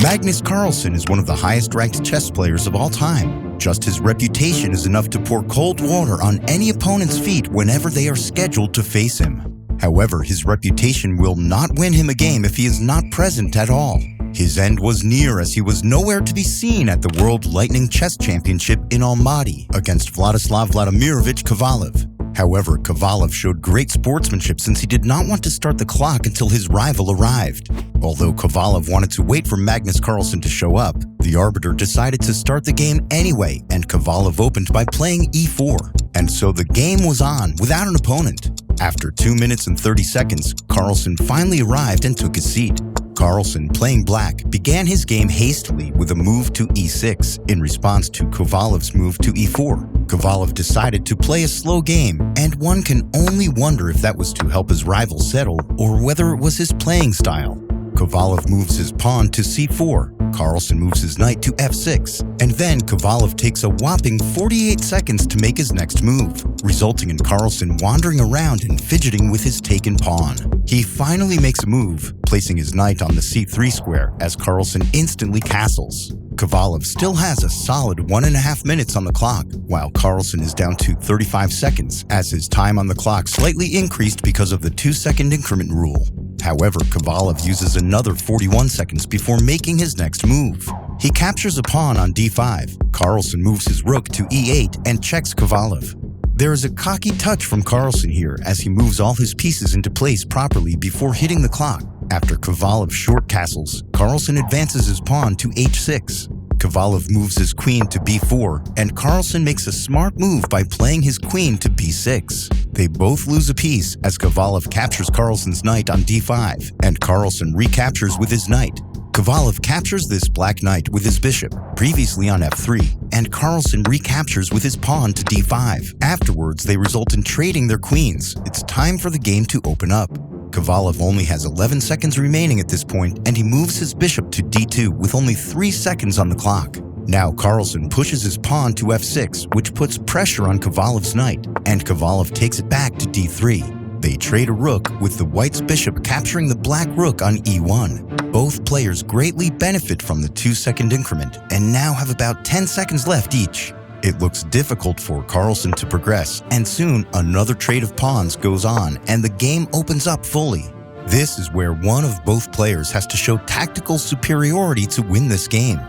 Magnus Carlsen is one of the highest-ranked chess players of all time. Just his reputation is enough to pour cold water on any opponent's feet whenever they are scheduled to face him. However, his reputation will not win him a game if he is not present at all. His end was near as he was nowhere to be seen at the World Lightning Chess Championship in Almaty against Vladislav Vladimirovich Kovalev. However, Kovalev showed great sportsmanship since he did not want to start the clock until his rival arrived. Although Kovalev wanted to wait for Magnus Carlsen to show up, the arbiter decided to start the game anyway, and Kovalev opened by playing e4. And so the game was on without an opponent. After 2 minutes and 30 seconds, Carlsen finally arrived and took his seat. Carlsen, playing black, began his game hastily with a move to e6 in response to Kovalev's move to e4. Kovalev decided to play a slow game, and one can only wonder if that was to help his rival settle or whether it was his playing style. Kovalev moves his pawn to c4, Carlsen moves his knight to f6, and then Kovalev takes a whopping 48 seconds to make his next move, resulting in Carlsen wandering around and fidgeting with his taken pawn. He finally makes a move, placing his knight on the c3 square as Carlsen instantly castles. Kovalev still has a solid 1.5 minutes on the clock, while Carlsen is down to 35 seconds, as his time on the clock slightly increased because of the 2-second increment rule. However, Kovalev uses another 41 seconds before making his next move. He captures a pawn on d5. Carlsen moves his rook to e8 and checks Kovalev. There is a cocky touch from Carlsen here as he moves all his pieces into place properly before hitting the clock. After Kovalev short castles, Carlsen advances his pawn to h6. Kovalev moves his queen to b4, and Carlsen makes a smart move by playing his queen to b6. They both lose a piece as Kovalev captures Carlsen's knight on d5, and Carlsen recaptures with his knight. Kovalev captures this black knight with his bishop, previously on f3, and Carlsen recaptures with his pawn to d5. Afterwards, they result in trading their queens. It's time for the game to open up. Kovalev only has 11 seconds remaining at this point, and he moves his bishop to d2 with only 3 seconds on the clock. Now Carlsen pushes his pawn to f6, which puts pressure on Kovalev's knight, and Kovalev takes it back to d3. They trade a rook, with the white's bishop capturing the black rook on e1. Both players greatly benefit from the 2-second increment, and now have about 10 seconds left each. It looks difficult for Carlsen to progress, and soon another trade of pawns goes on and the game opens up fully. This is where one of both players has to show tactical superiority to win this game.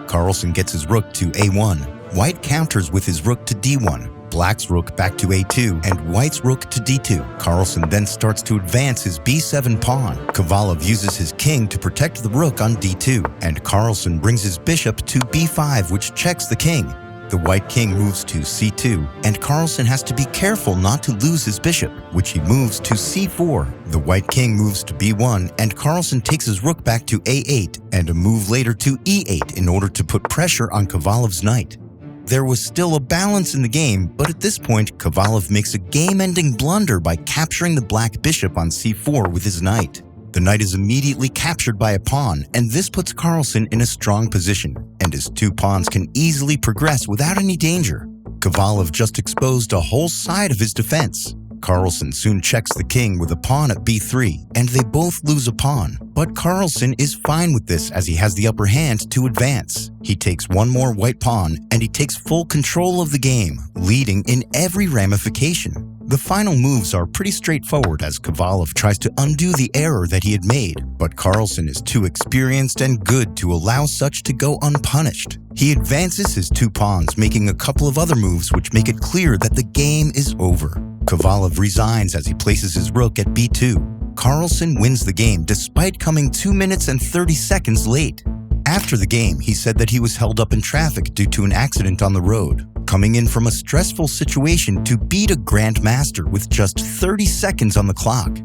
Carlsen gets his rook to a1, white counters with his rook to d1, black's rook back to a2, and white's rook to d2. Carlsen then starts to advance his b7 pawn. Kovalev uses his king to protect the rook on d2, and Carlsen brings his bishop to b5, which checks the king. The white king moves to c2, and Carlsen has to be careful not to lose his bishop, which he moves to c4. The white king moves to b1, and Carlsen takes his rook back to a8, and a move later to e8 in order to put pressure on Kovalev's knight. There was still a balance in the game, but at this point, Kovalev makes a game-ending blunder by capturing the black bishop on c4 with his knight. The knight is immediately captured by a pawn, and this puts Carlsen in a strong position, and his two pawns can easily progress without any danger. Kovalev just exposed a whole side of his defense. Carlsen soon checks the king with a pawn at b3, and they both lose a pawn. But Carlsen is fine with this as he has the upper hand to advance. He takes one more white pawn, and he takes full control of the game, leading in every ramification. The final moves are pretty straightforward as Kovalev tries to undo the error that he had made, but Carlsen is too experienced and good to allow such to go unpunished. He advances his two pawns, making a couple of other moves which make it clear that the game is over. Kovalev resigns as he places his rook at b2. Carlsen wins the game despite coming 2 minutes and 30 seconds late. After the game, he said that he was held up in traffic due to an accident on the road, coming in from a stressful situation to beat a grandmaster with just 30 seconds on the clock.